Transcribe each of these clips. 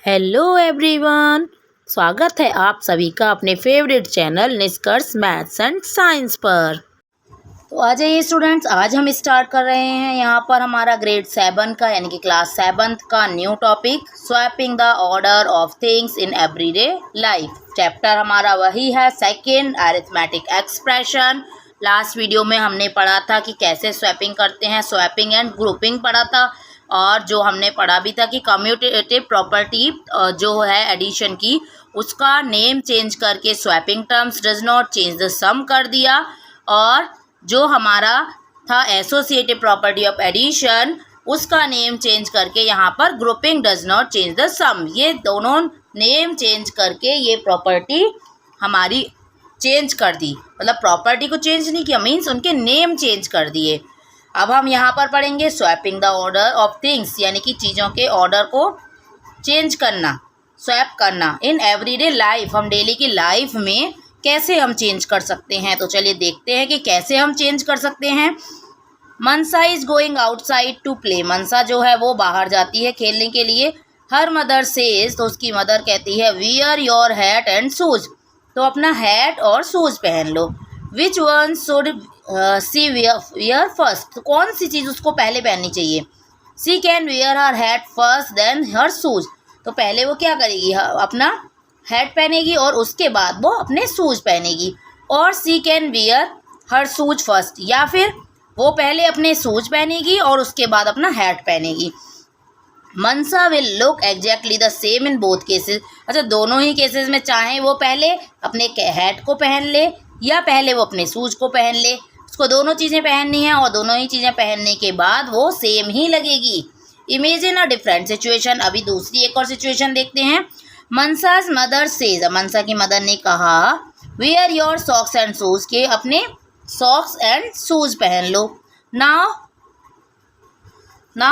Hello everyone, स्वागत है आप सभी का अपने फेवरेट चैनल निष्कर्ष मैथ्स एंड साइंस पर। तो आ जाइए स्टूडेंट्स, आज हम स्टार्ट कर रहे हैं यहाँ पर हमारा ग्रेड 7 का यानी कि क्लास 7 का new topic swapping the order of things in everyday life. Chapter हमारा वही है second, arithmetic expression. Last video में हमने पढ़ा था कि कैसे स्वैपिंग करते हैं, स्वैपिंग एंड ग्रुपिंग पढ़ा था। और जो हमने पढ़ा भी था कि कम्यूटेटिव प्रॉपर्टी जो है एडिशन की, उसका नेम चेंज करके swapping terms does not change the sum कर दिया। और जो हमारा था एसोसिएटिव प्रॉपर्टी ऑफ एडिशन, उसका नेम चेंज करके यहाँ पर grouping does not change the sum. ये दोनों नेम चेंज करके ये प्रॉपर्टी हमारी चेंज कर दी, मतलब प्रॉपर्टी को चेंज नहीं किया, मीन्स उनके नेम चेंज कर दिए। अब हम यहाँ पर पढ़ेंगे swapping the order of things, यानी कि चीज़ों के ऑर्डर को चेंज करना, स्वैप करना इन एवरीडे लाइफ। हम डेली की लाइफ में कैसे हम चेंज कर सकते हैं, तो चलिए देखते हैं कि कैसे हम चेंज कर सकते हैं। Mansa is going outside to play. Mansa जो है वो बाहर जाती है खेलने के लिए। हर मदर सेज, तो उसकी मदर कहती है wear your hat and shoes, तो अपना हैट और शूज पहन लो। Which one should she wear first, तो कौन सी चीज़ उसको पहले पहननी चाहिए। She can wear her hat first then her shoes, तो पहले वो क्या करेगी, अपना हैट पहनेगी और उसके बाद वो अपने शूज पहनेगी। और she can wear her shoes first, या फिर वो पहले अपने शूज पहनेगी और उसके बाद अपना हैट पहनेगी। Mansa will look exactly the same in both cases. अच्छा, दोनों ही केसेस में चाहे वो पहले अपने हैट को पहन ले या पहले वो अपने शूज को पहन ले, उसको दोनों चीज़ें पहननी है और दोनों ही चीज़ें पहनने के बाद वो सेम ही लगेगी। Imagine a different situation. अभी दूसरी एक और सिचुएशन देखते हैं। मनसाज मदर सेज, मनसा की मदर ने कहा wear your socks and shoes, के अपने सॉक्स एंड शूज पहन लो। नाउ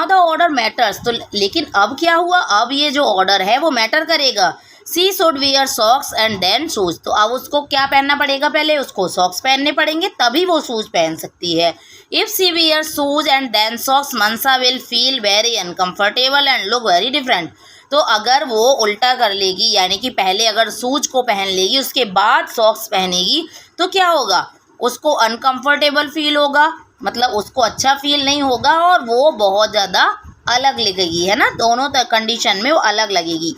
द ऑर्डर मैटर्स, तो लेकिन अब क्या हुआ, अब ये जो ऑर्डर है वो मैटर करेगा। She should wear socks and then shoes, तो अब उसको क्या पहनना पड़ेगा, पहले उसको सॉक्स पहनने पड़ेंगे तभी वो शूज पहन सकती है। If she wear shoes and then socks, Mansa will feel very uncomfortable and look very different. तो अगर वो उल्टा कर लेगी, यानी कि पहले अगर शूज को पहन लेगी उसके बाद सॉक्स पहनेगी, तो क्या होगा, उसको अनकम्फर्टेबल फील होगा, मतलब उसको अच्छा फील नहीं होगा और वो बहुत ज़्यादा अलग लगेगी, है ना, दोनों कंडीशन में वो अलग लगेगी।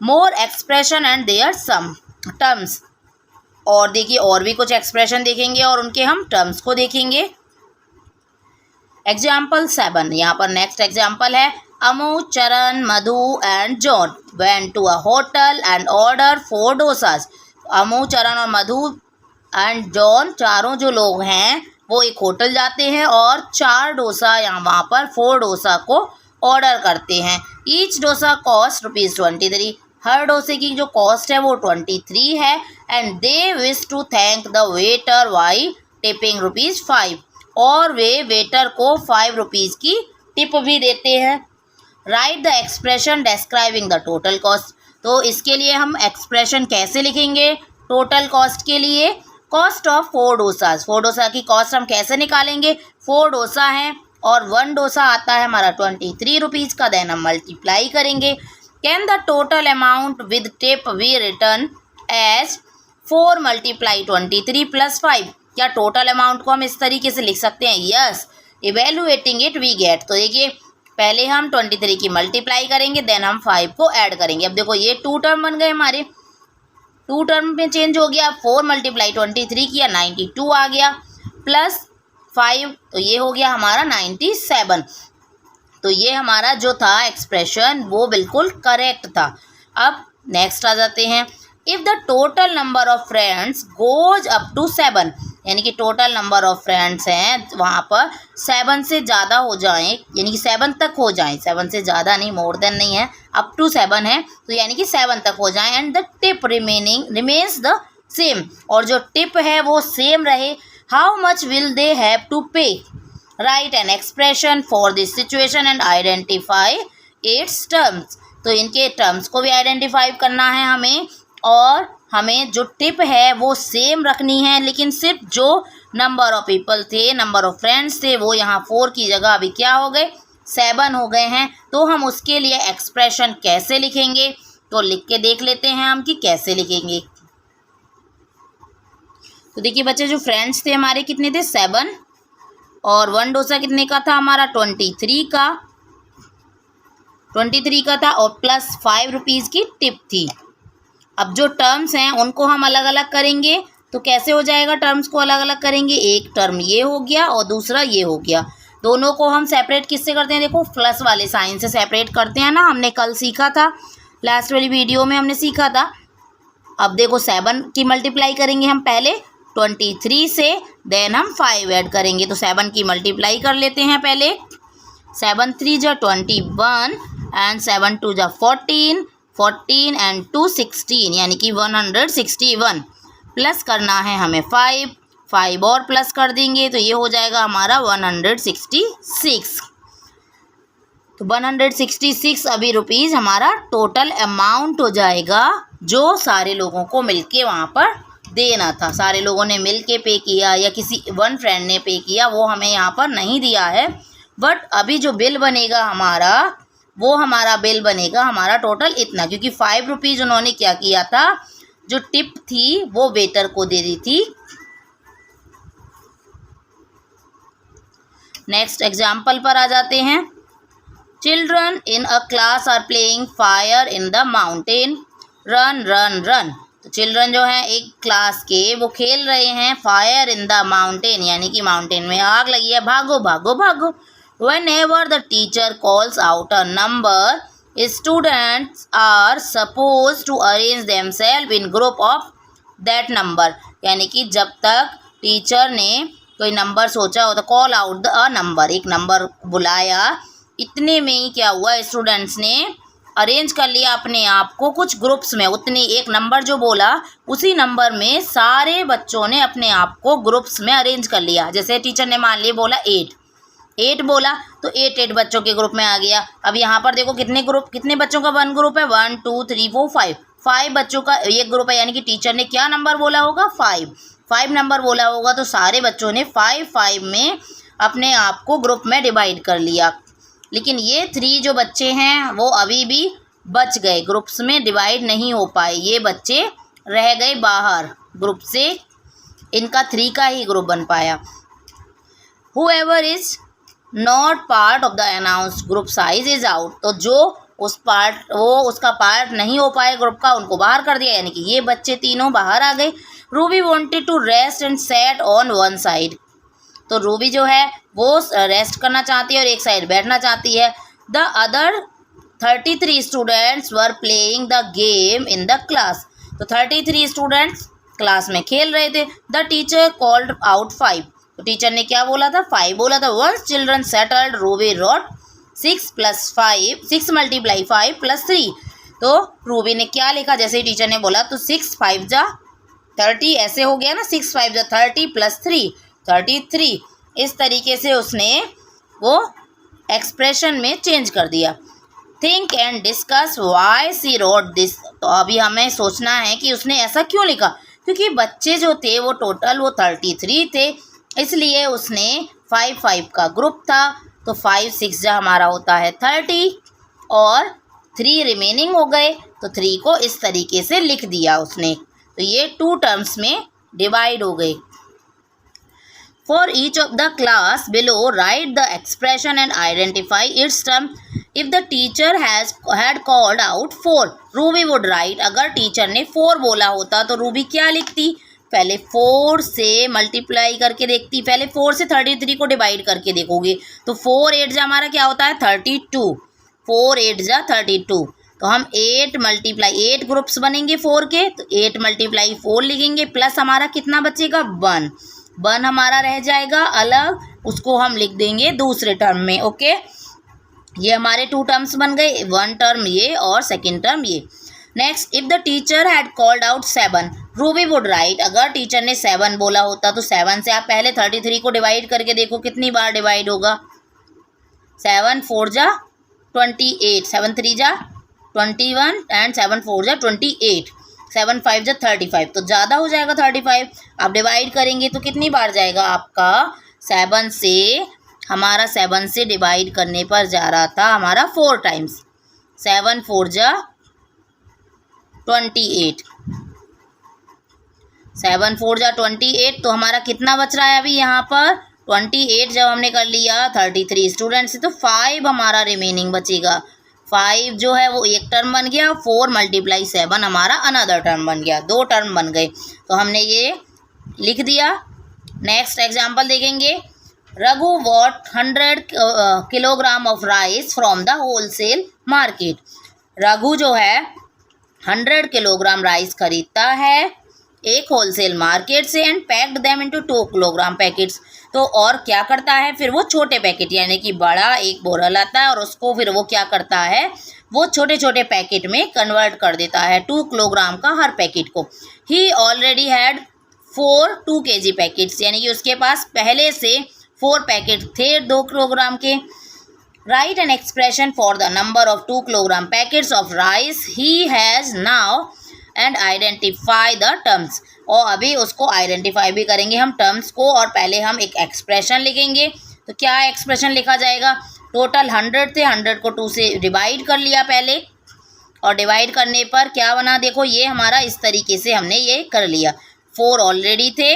More expression and there some terms, और देखिए और भी कुछ एक्सप्रेशन देखेंगे और उनके हम टर्म्स को देखेंगे। एग्जाम्पल 7, यहाँ पर नेक्स्ट एग्जाम्पल है। Amu, Charan, Madhu and John went to a hotel and order 4 dosas. Amu, Charan और मधु एंड जॉन, चारों जो लोग हैं वो एक होटल जाते हैं और 4 डोसा यहाँ वहाँ पर 4 डोसा को ऑर्डर करते हैं। Each dosa cost ₹23। हर डोसे की जो कॉस्ट है वो 23 है। And they wish to thank the waiter by tipping ₹5, और वे वेटर को ₹5 की टिप भी देते हैं। Right the expression describing the total cost, तो इसके लिए हम एक्सप्रेशन कैसे लिखेंगे टोटल कॉस्ट के लिए। कॉस्ट ऑफ 4 डोसाज, 4 डोसा की कॉस्ट हम कैसे निकालेंगे, 4 डोसा हैं और 1 डोसा आता है हमारा ₹23 का, देन हम मल्टीप्लाई करेंगे। Can the total amount with tip we return as 4 × 23 + 5, क्या टोटल अमाउंट को हम इस तरीके से लिख सकते हैं, yes. Evaluating it we get, तो देखिए पहले हम 23 की मल्टीप्लाई करेंगे, देन हम 5 को ऐड करेंगे। अब देखो ये 2 टर्म बन गए हमारे, 2 टर्म में चेंज हो गया। 4 × 23 किया 92 आ गया, प्लस 5 तो ये हो गया हमारा 97। तो ये हमारा जो था एक्सप्रेशन वो बिल्कुल करेक्ट था। अब नेक्स्ट आ जाते हैं। If the total number of friends goes up to 7, यानी कि टोटल नंबर ऑफ फ्रेंड्स हैं वहाँ पर 7 से ज़्यादा हो जाएं, यानी कि 7 तक हो जाएं, 7 से ज़्यादा नहीं, मोर देन नहीं है, अप टू 7 है, तो यानी कि 7 तक हो जाएं। And the tip remains the same, और जो टिप है वो सेम रहे। How much will they have to pay. Write an expression for this situation and identify its terms, तो इनके टर्म्स को भी आइडेंटिफाई करना है हमें, और हमें जो टिप है वो सेम रखनी है, लेकिन सिर्फ जो नंबर ऑफ पीपल थे, नंबर ऑफ फ्रेंड्स थे, वो यहाँ 4 की जगह अभी क्या हो गए, 7 हो गए हैं। तो हम उसके लिए एक्सप्रेशन कैसे लिखेंगे, तो लिख के देख लेते हैं हम कि कैसे लिखेंगे। तो देखिए बच्चे, जो फ्रेंड्स थे हमारे कितने थे 7, और 1 डोसा कितने का था हमारा 23 का था, और प्लस 5 रुपीज़ की टिप थी। अब जो टर्म्स हैं उनको हम अलग अलग करेंगे, तो कैसे हो जाएगा? टर्म्स को अलग अलग करेंगे, एक टर्म ये हो गया और दूसरा ये हो गया। दोनों को हम सेपरेट किससे करते हैं? देखो, प्लस वाले साइन से सेपरेट करते हैं ना, हमने कल सीखा था, लास्ट वाली वीडियो में हमने सीखा था। अब देखो 7 की मल्टीप्लाई करेंगे हम पहले 23 से, देन हम 5 ऐड करेंगे। तो 7 की मल्टीप्लाई कर लेते हैं पहले। 7 3 जा 21 एंड 7 2 जा 14 एंड 2 16, यानी कि 161। प्लस करना है हमें 5 और प्लस कर देंगे तो ये हो जाएगा हमारा 166। तो 166 अभी रुपीज़ हमारा टोटल अमाउंट हो जाएगा, जो सारे लोगों को मिलके वहाँ पर देना था। सारे लोगों ने मिलके पे किया या किसी वन फ्रेंड ने पे किया, वो हमें यहाँ पर नहीं दिया है। बट अभी जो बिल बनेगा हमारा, वो हमारा बिल बनेगा हमारा टोटल इतना, क्योंकि 5 रुपीज़ उन्होंने क्या किया था, जो टिप थी वो वेटर को दे दी थी। नेक्स्ट एग्जाम्पल पर आ जाते हैं। Children in a class are playing fire in the mountain, run run run. तो चिल्ड्रन जो हैं एक क्लास के, वो खेल रहे हैं फायर इन द माउंटेन, यानी कि माउंटेन में आग लगी है, भागो भागो भागो। Whenever the teacher calls out a number, students are supposed to arrange themselves in group of that number। यानी कि जब तक टीचर ने कोई नंबर सोचा हो तो कॉल आउट द नंबर, एक नंबर बुलाया, इतने में ही क्या हुआ, स्टूडेंट्स ने अरेंज कर लिया अपने आप को कुछ ग्रुप्स में। उतने एक नंबर जो बोला, उसी नंबर में सारे बच्चों ने अपने आप को ग्रुप्स में अरेंज कर लिया। जैसे टीचर ने मान लिया बोला 8 बोला, तो 8 बच्चों के ग्रुप में आ गया। अब यहाँ पर देखो कितने बच्चों का वन ग्रुप है, 1 2 3 4 5 बच्चों का एक ग्रुप है, यानी कि टीचर ने क्या नंबर बोला होगा, 5 नंबर बोला होगा। तो सारे बच्चों ने 5 में अपने आप को ग्रुप में डिवाइड कर लिया। लेकिन ये 3 जो बच्चे हैं वो अभी भी बच गए, ग्रुप्स में डिवाइड नहीं हो पाए, ये बच्चे रह गए बाहर ग्रुप से, इनका 3 का ही ग्रुप बन पाया। Whoever is not part of the announced group size is out. तो जो उसका पार्ट नहीं हो पाए ग्रुप का, उनको बाहर कर दिया, यानी कि ये बच्चे तीनों बाहर आ गए। Ruby wanted to rest and sat on one side. तो रूबी जो है वो रेस्ट करना चाहती है और एक साइड बैठना चाहती है। The other 33 students were playing the game in the class. तो 33 स्टूडेंट्स क्लास में खेल रहे थे। The teacher called out 5। तो टीचर ने क्या बोला था, 5 बोला था। Once children settled, Ruby wrote 6 + 5 6 × 5 + 3। तो रूबी ने क्या लिखा, जैसे ही टीचर ने बोला, तो 6 × 5 = 30 ऐसे हो गया ना, 6 × 5 = 30 + 3 33। इस तरीके से उसने वो एक्सप्रेशन में चेंज कर दिया। Think and discuss why she wrote this. तो अभी हमें सोचना है कि उसने ऐसा क्यों लिखा, क्योंकि बच्चे जो थे वो टोटल वो 33 थे, इसलिए उसने 5 का ग्रुप था। तो 5 6 जा हमारा होता है 30 और 3 रिमेनिंग हो गए, तो 3 को इस तरीके से लिख दिया उसने। तो ये 2 टर्म्स में डिवाइड हो गए। For each of the class below right the expression and identify it's term. If the teacher had called out 4, Ruby would write. अगर टीचर ने 4 बोला होता तो रूबी क्या लिखती, पहले 4 से मल्टीप्लाई करके देखती, पहले 4 से 33 को डिवाइड करके देखोगे। तो 4 8 जा हमारा क्या होता है 32, 4 8 जा 32। तो हम 8 ग्रुप्स बनेंगे 4 के, तो 8 × 4 लिखेंगे, प्लस हमारा कितना बचेगा 1 हमारा रह जाएगा अलग, उसको हम लिख देंगे दूसरे टर्म में। ओके, ये हमारे 2 टर्म्स बन गए, 1 टर्म ये और सेकेंड टर्म ये। Next, if the teacher had called out 7, Ruby would write. अगर टीचर ने 7 बोला होता तो 7 से आप पहले 33 को डिवाइड करके देखो कितनी बार डिवाइड होगा। 7 4 जा 28, 7 3 जा 21 एंड 7 4 जा 28, 7 5 जा 35। तो ज़्यादा हो जाएगा 35। आप डिवाइड करेंगे तो कितनी बार जाएगा आपका, 7 से हमारा 7 से डिवाइड करने पर जा रहा था हमारा 4 टाइम्स। 7 4 जा 28, 7 4 जा 28, तो हमारा कितना बच रहा है अभी यहाँ पर 28 जब हमने कर लिया 33 स्टूडेंट से, तो 5 हमारा रिमेनिंग बचेगा। 5 जो है वो एक टर्म बन गया, 4 × 7 हमारा अनदर टर्म बन गया, 2 टर्म बन गए, तो हमने ये लिख दिया। नेक्स्ट एग्जाम्पल देखेंगे। Raghu bought 100 kilogram of rice from the wholesale market. Raghu जो है 100 किलोग्राम राइस खरीदता है एक होलसेल मार्केट से and packed them into 2 kilogram packets. तो और क्या करता है फिर वो छोटे पैकेट यानी कि बड़ा एक बोरा लाता है और उसको फिर वो क्या करता है वो छोटे छोटे पैकेट में कन्वर्ट कर देता है 2 किलोग्राम का हर पैकेट को। ही ऑलरेडी हैड 4 2 kg पैकेट्स, यानी कि उसके पास पहले से 4 पैकेट थे 2 किलोग्राम के। Right an expression for the number of 2 kilogram packets of rice he has now and identify the terms. और अभी उसको आइडेंटिफाई भी करेंगे हम टर्म्स को, और पहले हम एक एक्सप्रेशन लिखेंगे। तो क्या एक्सप्रेशन लिखा जाएगा, टोटल 100 थे, 100 को 2 से डिवाइड कर लिया पहले, और डिवाइड करने पर क्या बना, देखो ये हमारा इस तरीके से हमने ये कर लिया। 4 ऑलरेडी थे,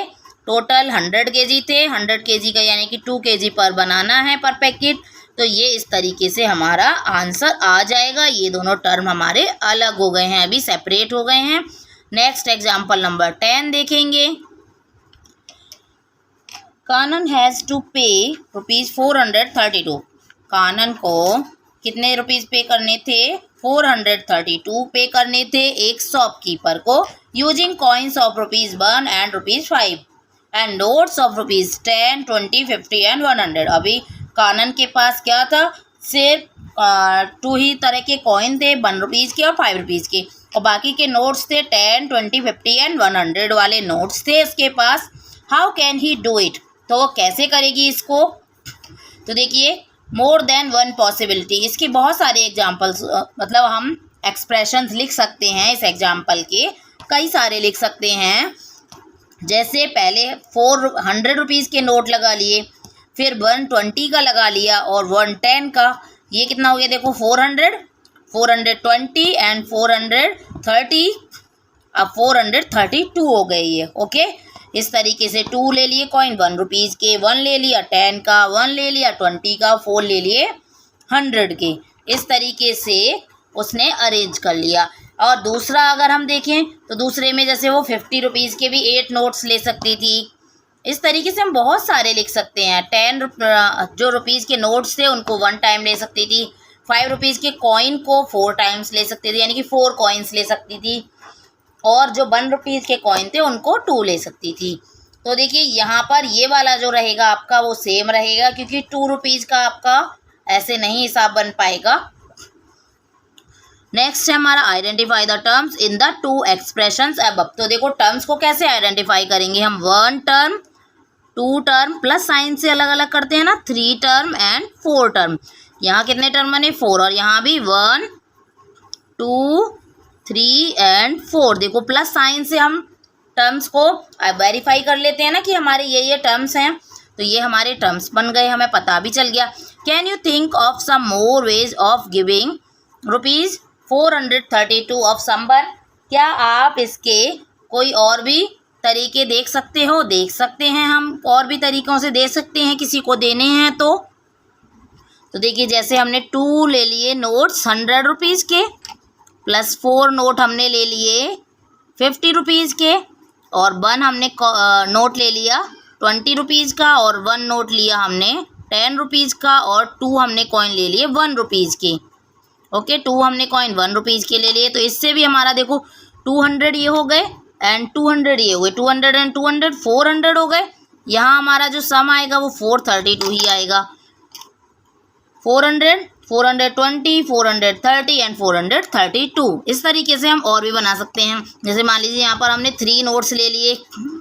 टोटल 100 kg थे, 100 kg का यानी कि 2 kg पर बनाना है पर पैकेट, तो ये इस तरीके से हमारा आंसर आ जाएगा। ये दोनों टर्म हमारे अलग हो गए हैं, अभी सेपरेट हो गए हैं। नेक्स्ट एग्जाम्पल नंबर 10 देखेंगे। कानन हैज़ टू पे ₹432। कानन को कितने रुपीज़ पे करने थे, 432 पे करने थे एक शॉपकीपर को, using coins of ₹1 and ₹5 and notes of ₹10, 20, 50 and 100। अभी कानन के पास क्या था, सिर्फ 2 ही तरह के कॉइन थे, ₹1 के और ₹5 के, और बाकी के नोट्स थे 10, 20, 50 एंड 100 वाले नोट्स थे इसके पास। How can he do it, तो वो कैसे करेगी इसको। तो देखिए मोर देन वन पॉसिबिलिटी, इसके बहुत सारे एग्जाम्पल्स मतलब हम एक्सप्रेशंस लिख सकते हैं इस एग्जाम्पल के, कई सारे लिख सकते हैं। जैसे पहले 400 रुपीज़ के नोट लगा लिए, फिर 120 का लगा लिया और 110 का, ये कितना हो गया देखो 400, 420 एंड 430, अब 432 हो गए ये। ओके, इस तरीके से 2 ले लिए कॉइन, ₹1 के, 1 ले लिया 10 का, 1 ले लिया 20 का, 4 ले लिए 100 के। इस तरीके से उसने अरेंज कर लिया। और दूसरा अगर हम देखें तो दूसरे में जैसे वो 50 रुपीज़ के भी 8 नोट्स ले सकती थी। इस तरीके से हम बहुत सारे लिख सकते हैं। 10 जो रुपीज़ के नोट्स थे उनको 1 टाइम ले सकती थी, 5 रुपीज़ के कॉइन को 4 टाइम्स ले सकती थी, यानी कि 4 कॉइन्स ले सकती थी, और जो 1 रुपीज़ के कॉइन थे उनको 2 ले सकती थी। तो देखिए यहाँ पर ये वाला जो रहेगा आपका वो सेम रहेगा, क्योंकि 2 रुपीज़ का आपका ऐसे नहीं हिसाब बन पाएगा। नेक्स्ट है हमारा identify the terms in the 2 expressions above. तो देखो टर्म्स को कैसे आइडेंटिफाई करेंगे हम, 1 टर्म 2 टर्म प्लस साइन से अलग अलग करते हैं ना, 3 टर्म एंड 4 टर्म। यहाँ कितने टर्म बने 4, और यहाँ भी 1 2 3 एंड 4। देखो प्लस साइन से हम टर्म्स को वेरीफाई कर लेते हैं ना कि हमारे ये टर्म्स हैं, तो ये हमारे टर्म्स बन गए, हमें पता भी चल गया। Can you think of some more ways of giving ₹432 of someone. क्या आप इसके कोई और भी तरीके देख सकते हो, देख सकते हैं हम और भी तरीक़ों से दे सकते हैं किसी को देने हैं तो देखिए जैसे हमने 2 ले लिए नोट्स 100 रुपीज़ के, प्लस 4 नोट हमने ले लिए 50 रुपीज़ के, और 1 हमने नोट ले लिया 20 रुपीज़ का, और 1 नोट लिया हमने 10 रुपीज़ का, और 2 हमने कॉइन ले लिए 1 रुपीज़ के। ओके, 2 हमने कॉइन 1 रुपीज़ के ले लिए, तो इससे भी हमारा देखो 200 ये हो गए एंड 200 ये हो गए, 200 एंड 200 400 हो गए। यहाँ हमारा जो सम आएगा वो 432 ही आएगा। 400, 420, 430 एंड 432। इस तरीके से हम और भी बना सकते हैं। जैसे मान लीजिए यहाँ पर हमने 3 नोट्स ले लिए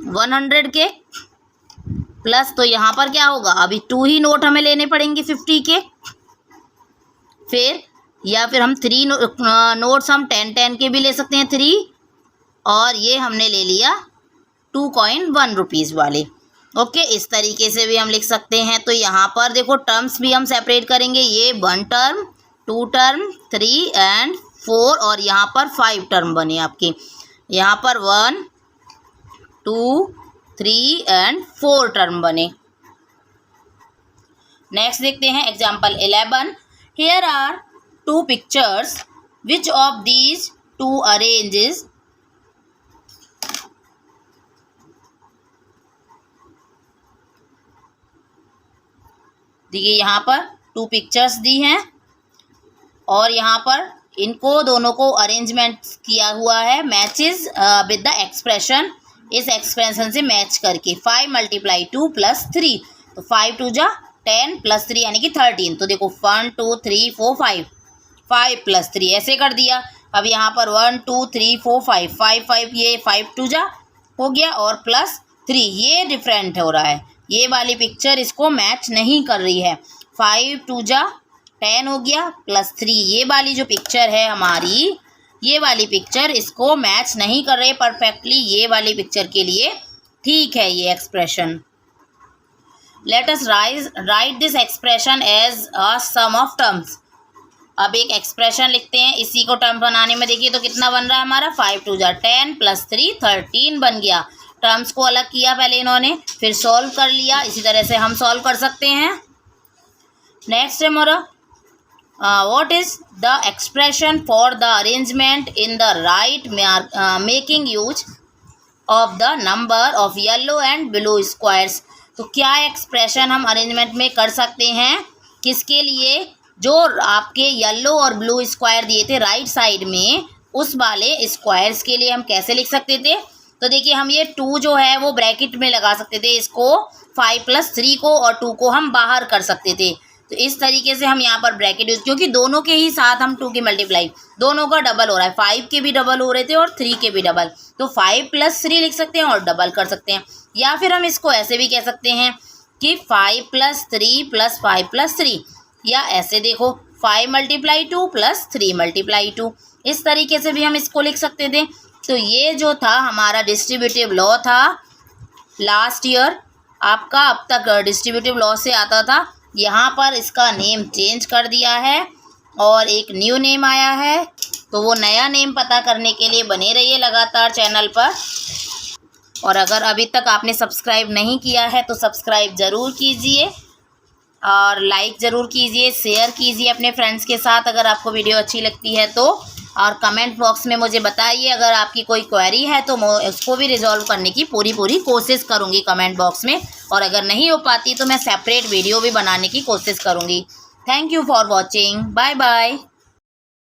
100 के, प्लस तो यहाँ पर क्या होगा, अभी 2 ही नोट हमें लेने पड़ेंगे 50 के, फिर या फिर हम 3 नोट्स हम 10 के भी ले सकते हैं 3, और ये हमने ले लिया 2 कॉइन 1 रुपीज़ वाले। ओके, इस तरीके से भी हम लिख सकते हैं। तो यहाँ पर देखो टर्म्स भी हम सेपरेट करेंगे, ये 1 टर्म 2 टर्म 3 एंड 4 और यहाँ पर 5 टर्म बने आपके। यहाँ पर 1 2 3 एंड 4 टर्म बने। नेक्स्ट देखते हैं example 11। Here are 2 pictures, which of these 2 arranges. देखिए यहाँ पर 2 पिक्चर्स दी हैं और यहाँ पर इनको दोनों को अरेंजमेंट किया हुआ है मैचेस विद द एक्सप्रेशन, इस एक्सप्रेशन से मैच करके 5 × 2 + 3, तो 5 2 जा 10 + 3 यानी कि 13। तो देखो 1 2 3 4 5, 5 + 3 ऐसे कर दिया। अब यहाँ पर 1 2 3 4 5, 5 5 ये 5 2 जा हो गया और +3 ये डिफरेंट हो रहा है, ये वाली पिक्चर इसको मैच नहीं कर रही है। 5 2 जा 10 हो गया +3 ये वाली जो पिक्चर है हमारी, ये वाली पिक्चर इसको मैच नहीं कर रही परफेक्टली, ये वाली पिक्चर के लिए ठीक है ये expression. Let us write this expression as a sum of terms. अब एक एक्सप्रेशन लिखते हैं, इसी को टर्म बनाने में देखिए तो कितना बन रहा है हमारा, 5 2 जा 10 + 3 13 बन गया। टर्म्स को अलग किया पहले इन्होंने, फिर सॉल्व कर लिया, इसी तरह से हम सॉल्व कर सकते हैं। नेक्स्ट है हमारा what is the expression for the arrangement in the right making use of the number of yellow and blue squares. तो क्या एक्सप्रेशन हम अरेंजमेंट में कर सकते हैं, किसके लिए, जो आपके येलो और ब्लू स्क्वायर दिए थे राइट साइड में, उस वाले स्क्वायर्स के लिए हम कैसे लिख सकते थे। तो देखिए हम ये 2 जो है वो ब्रैकेट में लगा सकते थे, इसको 5 + 3 को और 2 को हम बाहर कर सकते थे। तो इस तरीके से हम यहाँ पर ब्रैकेट यूज, क्योंकि दोनों के ही साथ हम 2 की मल्टीप्लाई, दोनों का डबल हो रहा है, 5 के भी डबल हो रहे थे और 3 के भी डबल, तो 5 + 3 लिख सकते हैं और डबल कर सकते हैं। या फिर हम इसको ऐसे भी कह सकते हैं कि 5 + 3 + 5 + 3, या ऐसे देखो 5 × 2 + 3 × 2, इस तरीके से भी हम इसको लिख सकते थे। तो ये जो था हमारा डिस्ट्रीब्यूटिव लॉ था लास्ट ईयर आपका, अब तक डिस्ट्रीब्यूटिव लॉ से आता था, यहाँ पर इसका नेम चेंज कर दिया है और एक न्यू नेम आया है। तो वो नया नेम पता करने के लिए बने रहिए लगातार चैनल पर। और अगर अभी तक आपने सब्सक्राइब नहीं किया है तो सब्सक्राइब ज़रूर कीजिए और लाइक ज़रूर कीजिए, शेयर कीजिए अपने फ्रेंड्स के साथ अगर आपको वीडियो अच्छी लगती है तो। और कमेंट बॉक्स में मुझे बताइए अगर आपकी कोई क्वेरी है तो मैं उसको भी रिजॉल्व करने की पूरी कोशिश करूँगी कमेंट बॉक्स में, और अगर नहीं हो पाती तो मैं सेपरेट वीडियो भी बनाने की कोशिश करूँगी। Thank you for watching, bye bye.